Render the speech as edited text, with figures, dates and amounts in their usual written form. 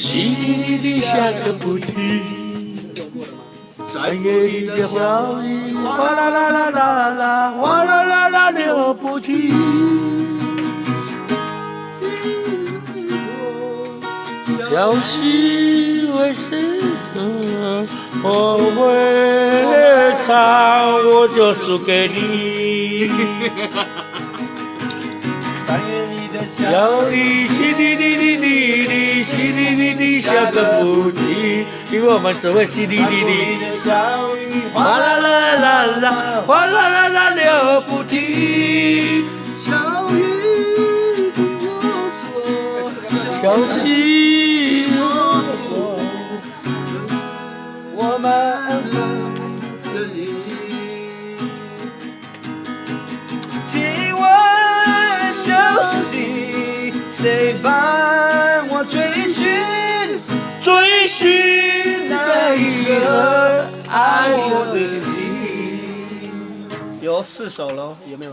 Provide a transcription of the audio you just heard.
淅沥沥下个不停。3月里的小雨，哗啦啦啦啦啦，哗啦啦啦流不停。小溪为谁歌？我会唱，我就输给你。3月里的小雨淅沥沥沥沥沥，淅沥沥沥下个不停。因为我们只会淅沥沥沥，小雨，哗啦啦啦啦，哗啦啦啦流不停。小雨听我说，小溪我说，我们这里。请问小溪，谁伴我追寻那一个爱我的心？有4首喽，有没有？